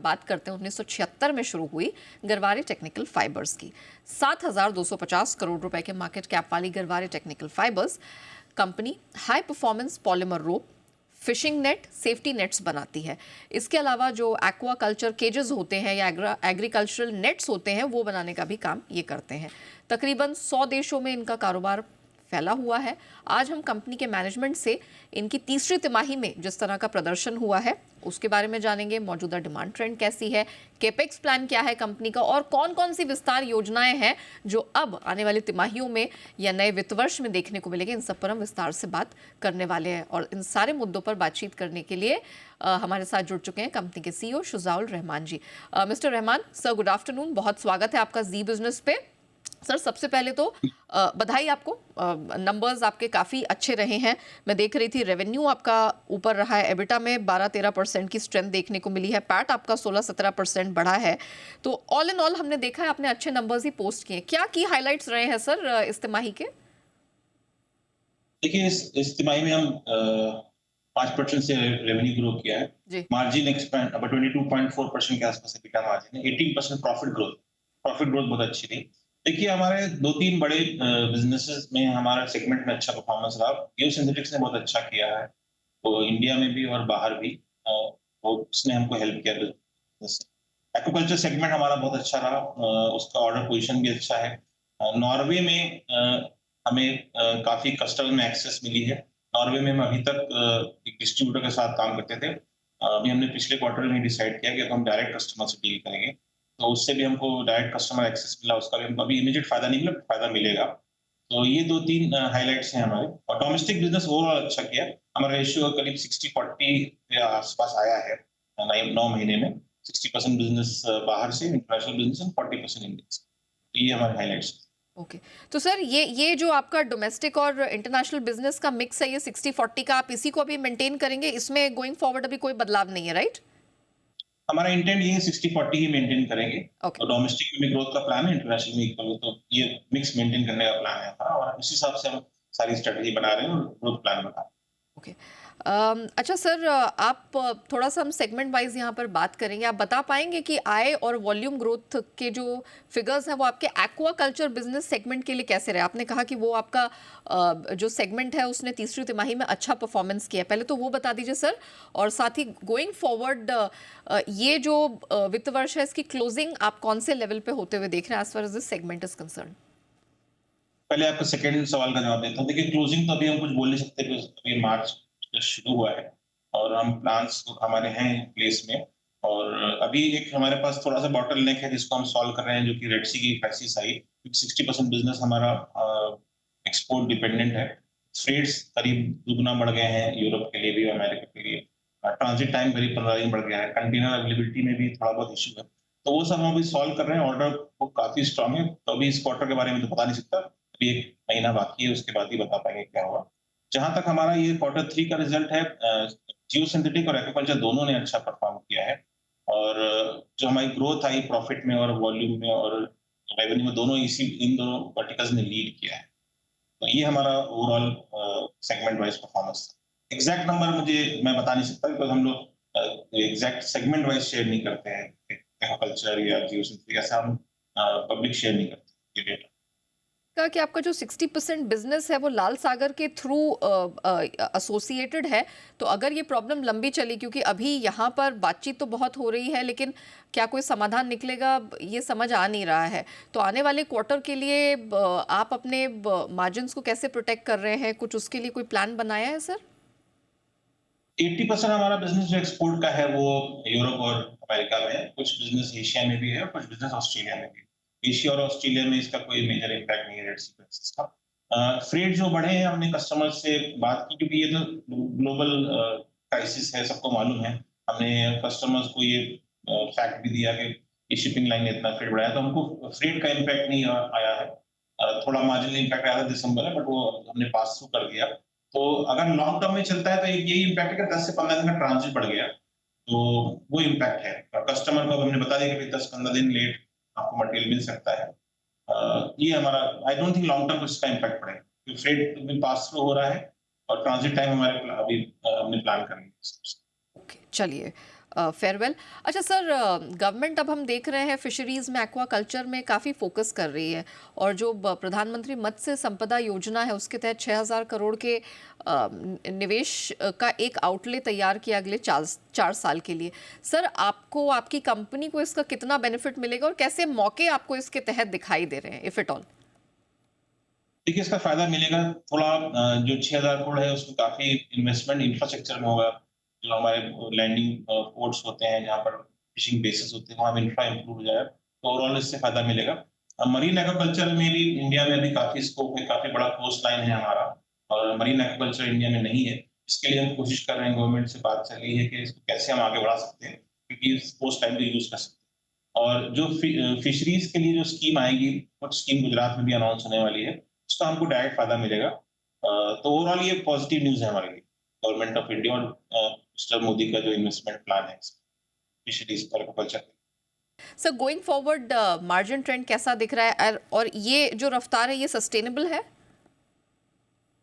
बात करते हैं 1976 में शुरू हुई गरवारे टेक्निकल फाइबर्स की। 7,250 करोड़ रुपए के मार्केट कैप वाली Garware technical fibres company high performance polymer rope, fishing net, safety nets बनाती है। इसके अलावा जो एक्वा कल्चर केजेस होते हैं या एग्रीकल्चरल नेट्स होते हैं वो बनाने का भी काम ये करते हैं। तकरीबन 100 देशों में इनका कारोबार फैला हुआ है। आज हम कंपनी के मैनेजमेंट से इनकी तीसरी तिमाही में जिस तरह का प्रदर्शन हुआ है उसके बारे में जानेंगे। मौजूदा डिमांड ट्रेंड कैसी है, केपेक्स प्लान क्या है कंपनी का, और कौन कौन सी विस्तार योजनाएं हैं जो अब आने वाली तिमाहियों में या नए वित्त वर्ष में देखने को मिलेगी। इन सब पर हम विस्तार से बात करने वाले हैं और इन सारे मुद्दों पर बातचीत करने के लिए हमारे साथ जुड़ चुके हैं कंपनी के CEO Shujaul Rahman ji. Mister Rahman sir, good afternoon, बहुत स्वागत है आपका जी बिजनेस पे। सर, सबसे पहले तो बधाई आपको, नंबर्स आपके काफ़ी अच्छे रहे हैं। मैं देख रही थी रेवेन्यू आपका ऊपर रहा है, एबिटा में 12-13% की स्ट्रेंथ देखने को मिली है, पैट आपका 16-17% बढ़ा है। तो ऑल इन ऑल हमने देखा है आपने अच्छे नंबर्स ही पोस्ट किए। क्या की हाइलाइट्स रहे हैं सर इस तिमाही के? देखिए इस तिमाही में हम 5% से रेवेन्यू ग्रो किया है। जी। मार्जिन एक्सपेंड अब 22.4% के आसपास एबिटा मार्जिन है। 18% प्रॉफिट ग्रोथ बहुत अच्छी थी। देखिए हमारे 2-3 बड़े बिजनेसेस में हमारा सेगमेंट में अच्छा परफॉर्मेंस रहा। जियो सिंथेटिक्स ने बहुत अच्छा किया है, तो इंडिया में भी और बाहर भी वो उसने हमको हेल्प किया बिजनेस से। एक्वाकल्चर सेगमेंट हमारा बहुत अच्छा रहा, उसका ऑर्डर पोजीशन भी अच्छा है। नॉर्वे में हमें काफ़ी कस्टमर में एक्सेस मिली है। नॉर्वे में हम अभी तक एक डिस्ट्रीब्यूटर के साथ काम करते थे। अभी हमने पिछले क्वार्टर में डिसाइड किया कि अब हम डायरेक्ट कस्टमर से डील करेंगे। तो उससे भी हमको डायरेक्ट कस्टमर एक्सेस मिला, उसका भी हमको अभी इमीडिएट फ़ायदा नहीं मिला, फ़ायदा मिलेगा। तो ये 2-3 हाइलाइट्स हैं हमारे, और डोमेस्टिक बिज़नेस ओवरऑल अच्छा किया। हमारा रेशियो करीब 60-40 के आस-पास आया है 9 महीने में। 60% बिज़नेस बाहर से, इंटरनेशनल बिज़नेस एंड 40% इंडिया से। तो ये हमारे हाइलाइट्स हैं। ओके। तो सर ये जो आपका डोमेस्टिक और इंटरनेशनल बिजनेस का मिक्स है, ये 60-40 का, आप इसी को अभी मेंटेन करेंगे? इसमें गोइंग फॉरवर्ड अभी कोई बदलाव नहीं है, राइट? हमारा इंटेंट ये है 60-40 ही मेंटेन करेंगे। ओके। और डोमेस्टिक में भी ग्रोथ का प्लान है, इंटरनेशनल में इक्वल, तो ये मिक्स मेंटेन करने का प्लान है हमारा, और उस हिसाब से हम सारी स्ट्रेटजी बना रहे हैं और ग्रोथ प्लान बना रहे हैं। ओके। अच्छा सर, आप थोड़ा सा हम सेगमेंट वाइज यहाँ पर बात करेंगे। आप बता पाएंगे कि आय और वॉल्यूम ग्रोथ के जो फिगर्स हैं वो आपके एक्वा कल्चर बिजनेस सेगमेंट के लिए कैसे रहे? आपने कहा कि वो आपका जो सेगमेंट है उसने तीसरी तिमाही में अच्छा परफॉर्मेंस किया है, पहले तो वो बता दीजिए सर। और साथ ही गोइंग फॉरवर्ड ये जो वित्त वर्ष है इसकी क्लोजिंग आप कौन से लेवल पे होते हुए देख रहे हैं as far as this segment is concern? पहले आपका सेकंड सवाल का जवाब देता हूँ। देखिए क्लोजिंग तो अभी हम कुछ बोल नहीं सकते, बिकॉज़ अभी मार्च जस्ट शुरू हुआ है, और हम प्लान्स तो हमारे हैं प्लेस में। और अभी एक हमारे पास थोड़ा-सा बॉटलनेक है जिसको हम सॉल्व कर रहे हैं, जो कि रेड सी की क्राइसिस आई। 60% बिज़नेस हमारा एक्सपोर्ट डिपेंडेंट है। फ्रेट्स करीब दुगुना बढ़ गए हैं यूरोप के लिए भी, अमेरिका के लिए। ट्रांजिट टाइम करीब 15 दिन बढ़ गया है। कंटेनर अवेलेबिलिटी में भी थोड़ा बहुत इश्यू है। तो वो सब हम अभी सॉल्व कर रहे हैं। ऑर्डर बुक काफ़ी स्ट्रांग है। तो अभी इस क्वार्टर के बारे में तो बता नहीं सकता। अभी 1 महीना बाकी है, उसके बाद ही बता पाएँगे क्या हुआ। जहाँ तक हमारा ये क्वार्टर 3 का रिज़ल्ट है, जियो सिंथेटिक और एक्वाकल्चर दोनों ने अच्छा परफ़ॉर्म किया है। और जो हमारी ग्रोथ आई प्रॉफिट में और वॉल्यूम में और रेवेन्यू में, दोनों इन दोनों वर्टिकल्स ने लीड किया है। तो ये हमारा ओवरऑल सेगमेंट वाइज़ परफ़ॉर्मेंस था। एग्ज़ैक्ट नंबर मैं बता नहीं सकता, बिकॉज़ हम लोग एग्ज़ैक्ट सेगमेंट वाइज़ शेयर नहीं करते हैं। एक्वाकल्चर या जियो सिंथेटिक ऐसा हम पब्लिक शेयर नहीं करते ये डेटा। कहा कि आपका जो 60% बिजनेस है वो लाल सागर के थ्रू एसोसिएटेड है, तो अगर ये प्रॉब्लम लंबी चली, क्योंकि अभी यहाँ पर बातचीत तो बहुत हो रही है लेकिन क्या कोई समाधान निकलेगा ये समझ आ नहीं रहा है। तो आने वाले क्वार्टर के लिए आप अपने मार्जिन्स को कैसे प्रोटेक्ट कर रहे हैं? कुछ उसके लिए कोई प्लान बनाया है सर? 80% हमारा बिज़नेस जो एक्सपोर्ट का है वो यूरोप और अमेरिका में है। कुछ बिज़नेस एशिया में भी है और कुछ बिज़नेस ऑस्ट्रेलिया में भी है। एशिया और ऑस्ट्रेलिया में इसका कोई मेजर इम्पैक्ट नहीं है रेड सी क्राइसिस का। फ्रेट जो बढ़े हैं, हमने कस्टमर से बात की, क्योंकि ये तो ग्लोबल क्राइसिस है, सबको मालूम है। हमने कस्टमर्स को ये फैक्ट भी दिया कि ये शिपिंग लाइन ने इतना फ्रेट बढ़ाया, तो हमको फ्रेट का इम्पैक्ट नहीं आया है। थोड़ा मार्जिनल इम्पैक्ट आया था दिसंबर में, बट वो हमने पास थ्रू कर दिया। तो अगर लॉन्ग टर्म में चलता है तो एक यही इम्पैक्ट है कि 10 से 15 दिन का ट्रांजिट बढ़ गया, तो वो इम्पैक्ट है। कस्टमर को अब हमने बता दिया कि 10-15 दिन लेट आपको मटेरियल मिल सकता है। ये हमारा, I don't think long term को इसका इम्पैक्ट पड़ेगा, क्योंकि फ्रेट भी पास थ्रू हो रहा है और ट्रांजिट टाइम हमारे अभी हमने प्लान कर लिया है। ओके, चलिए। फेयरवेल। अच्छा सर, गवर्नमेंट अब हम देख रहे हैं फिशरीज में, एक्वा कल्चर में काफ़ी फोकस कर रही है, और जो प्रधानमंत्री मत्स्य संपदा योजना है उसके तहत 6,000 करोड़ के निवेश का एक आउटले तैयार किया अगले 4 साल के लिए। सर, आपको, आपकी कंपनी को इसका कितना बेनिफिट मिलेगा और कैसे मौके आपको इसके तहत दिखाई दे रहे हैं, इफ एट ऑल? देखिए, इसका फ़ायदा मिलेगा थोड़ा। जो 6,000 करोड़ है उसमें काफ़ी इन्वेस्टमेंट इंफ्रास्ट्रक्चर में होगा। जो हमारे लैंडिंग पोर्ट्स होते हैं, जहाँ पर फिशिंग बेसेस होते हैं, वहाँ इंफ्रा इम्प्रूव हो जाएगा, तो ओवरऑल इससे फ़ायदा मिलेगा। मरीन एक्वाकल्चर में भी इंडिया में अभी काफ़ी स्कोप है, काफ़ी बड़ा कोस्ट लाइन है हमारा, और मरीन एक्वाकल्चर इंडिया में नहीं है। इसके लिए हम कोशिश कर रहे हैं, गवर्नमेंट से बात चल रही है कि इसको कैसे हम आगे बढ़ा सकते हैं, क्योंकि इस कोस्ट लाइन को यूज़ कर सकते हैं। और जो फिशरीज के लिए जो स्कीम आएगी, कुछ स्कीम गुजरात में भी अनाउंस होने वाली है, उसका हमको डायरेक्ट फ़ायदा मिलेगा। तो ओवरऑल ये पॉजिटिव न्यूज़ है हमारे लिए, गवर्नमेंट ऑफ इंडिया और मिस्टर मोदी का जो इन्वेस्टमेंट प्लान है फिशरीज और aquaculture. Sir, going forward margin trend कैसा दिख रहा है, और ये जो रफ्तार है ये सस्टेनेबल है?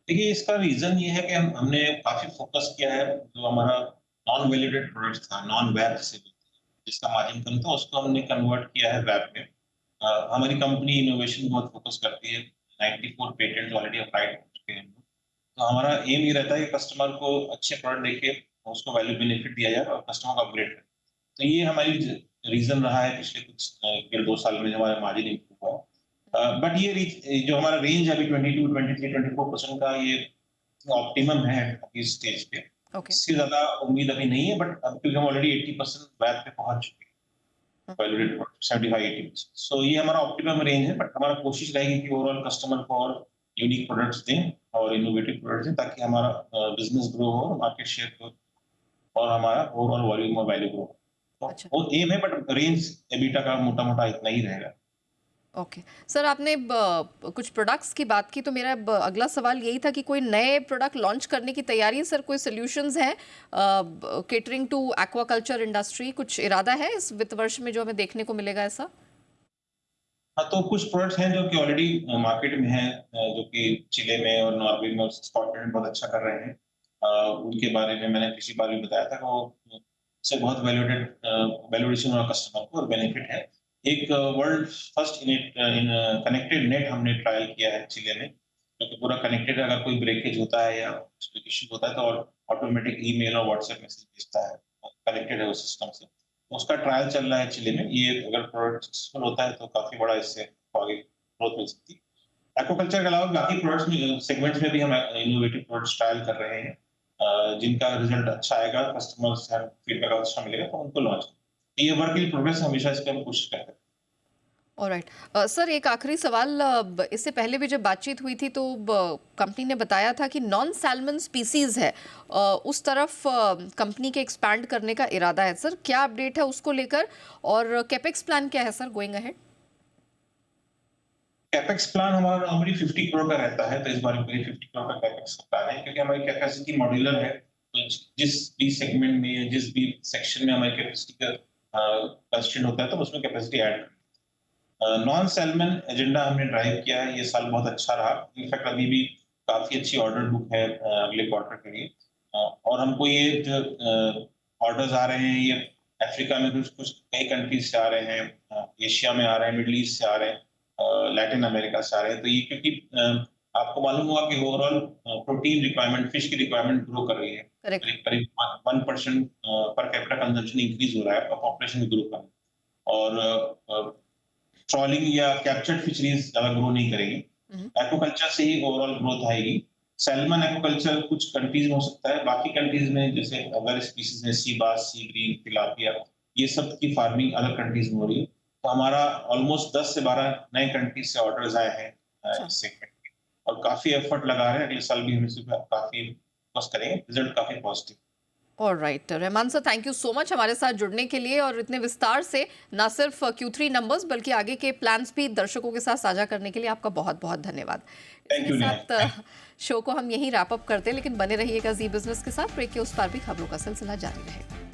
देखिए, इसका रीज़न ये है कि हमने काफ़ी फ़ोकस किया है, जो हमारा नॉन वैल्यूएटेड प्रोडक्ट्स था, नॉन वैब जिसे बोलते हैं, जिसका मार्जिन कम था, उसको हमने कन्वर्ट किया है वैब में। हमारी कंपनी इनोवेशन बहुत फ़ोकस करती है, 94 पेटेंट्स ऑलरेडी अप्लाइड हो चुके हैं। तो हमारा एम ये रहता है कि कस्टमर को अच्छे प्रोडक्ट देके उसको वैल्यू बेनिफिट दिया जाए और कस्टमर को अपग्रेड करें। तो ये हमारी रीज़न रहा है पिछले कुछ 1.5 साल में, जो हमारा मार्जिन इम्प्रूव हुआ। बट जो हमारा रेंज है अभी 22, 23, 24% का, ये ऑप्टिमम है अभी इस स्टेज पे। ओके। इससे ज़्यादा उम्मीद अभी नहीं है, बट अब क्योंकि हम ऑलरेडी 80% वैप पे पहुँच चुके हैं, वैल्यूएटेड प्रोडक्ट 75-80%। सो ये हमारा ऑप्टिमम रेंज है, बट हमारा कोशिश रहेगी कि ओवरऑल कस्टमर को और यूनिक प्रोडक्ट्स दें और इनोवेटिव प्रोडक्ट्स दें, ताकि हमारा बिज़नेस ग्रो हो, मार्केट शेयर ग्रो और हमारा ओवरऑल वॉल्यूम और वैल्यू ग्रो हो। तो अच्छा। वो एम है, बट रेंज एबिटा का मोटा-मोटा इतना ही रहेगा। ओके। सर, आपने कुछ प्रोडक्ट्स की बात की, तो मेरा अगला सवाल यही था कि कोई नए प्रोडक्ट लॉन्च करने की तैयारी है सर? कोई सॉल्यूशंस हैं केटरिंग टू एक्वाकल्चर इंडस्ट्री? कुछ इरादा है इस वित्त वर्ष में जो हमें देखने को मिलेगा ऐसा? हाँ, तो कुछ प्रोडक्ट्स हैं जो कि ऑलरेडी मार्केट में हैं, जो कि चिले में और नॉर्वे में और स्कॉटलैंड में बहुत अच्छा कर रहे हैं। उनके बारे में मैंने पिछली बार भी बताया था कि वो से बहुत वैल्यूएशन हुआ कस्टमर को और बेनिफिट है। एक world first in connected net हमने ट्रायल किया है चिले में, जो कि पूरा कनेक्टेड है। अगर कोई ब्रेकेज होता है या उसमें इश्यू होता है, तो ऑटोमेटिक ईमेल और व्हाट्सएप मैसेज भेजता है, कनेक्टेड है उस सिस्टम से। उसका ट्रायल चल रहा है चिली में। ये अगर प्रोडक्ट सक्सेसफुल होता है, तो काफ़ी बड़ा इससे आगे ग्रोथ मिल सकती है। एक्वाकल्चर के अलावा बाकी प्रोडक्ट्स में, सेगमेंट्स में भी हम इनोवेटिव प्रोडक्ट्स ट्रायल कर रहे हैं। जिनका रिजल्ट अच्छा आएगा, कस्टमर से फीडबैक अच्छा मिलेगा, तो उनको लॉन्च करेंगे। ये वर्क इन प्रोग्रेस, हमेशा इस पे हम कोशिश करते हैं। ऑलराइट। सर, एक आखिरी सवाल। इससे पहले भी जब बातचीत हुई थी तो कंपनी ने बताया था कि नॉन सैल्मन स्पीसीज है, उस तरफ कंपनी के एक्सपैंड करने का इरादा है। सर, क्या अपडेट है उसको लेकर, और कैपेक्स प्लान क्या है sir going ahead? Capex plan हमारा नॉर्मली 50 करोड़ का रहता है, तो इस बार भी 50 करोड़ का कैपेक्स का प्लान है, क्योंकि हमारी कैपेसिटी मॉड्यूलर है। तो जिस भी सेगमेंट में, जिस भी सेक्शन में हमारी कैपेसिटी का कंस्ट्रेंट होता है, तो उसमें capacity add. Non salmon agenda हमने ड्राइव किया है, ये साल बहुत अच्छा रहा। इनफैक्ट अभी भी काफ़ी अच्छी ऑर्डर बुक है अगले क्वार्टर के लिए। और हमको ये जो ऑर्डर्स आ रहे हैं, ये अफ्रीका में कुछ कुछ कई कंट्रीज से आ रहे हैं, एशिया में आ रहे हैं, मिडल ईस्ट से आ रहे हैं, लैटिन अमेरिका से आ रहे हैं। तो ये क्योंकि आपको मालूम होगा कि ओवरऑल प्रोटीन रिक्वायरमेंट, फिश की रिक्वायरमेंट ग्रो कर रही है। करेक्ट। करीब करीब 1% पर कैपिटा कंजम्पशन इंक्रीज हो रहा है पॉपुलेशन ग्रो का। और ट्रॉलिंग या कैप्चर्ड फिशरीज ज्यादा ग्रो नहीं करेगी। एक्वाकल्चर से ही ओवरऑल ग्रोथ आएगी। सैल्मन एक्वाकल्चर कुछ कंट्रीज में हो सकता है, बाकी कंट्रीज में जैसे अदर स्पीसीज में सी बास, सी ग्रीन, तिलापिया, ये सब की फार्मिंग अलग कंट्रीज में हो रही है। तो हमारा ऑलमोस्ट 10 से 12 नए कंट्रीज से ऑर्डर्स आए हैं अच्छा। इस सेगमेंट में, और काफी एफर्ट लगा रहे हैं। अगले साल भी हम इस पे काफी फोकस करेंगे, रिजल्ट काफी positive. Alright Rahman sir, thank you so much हमारे साथ जुड़ने के लिए, और इतने विस्तार से ना सिर्फ Q3 नंबर्स बल्कि आगे के प्लान्स भी दर्शकों के साथ साझा करने के लिए आपका बहुत बहुत धन्यवाद। इसी थैंक के यू साथ नेहा। शो को हम यहीं रैप अप करते हैं, लेकिन बने रहिएगा जी बिजनेस के साथ। ब्रेक के उस पार भी खबरों का सिलसिला जारी रहेगा।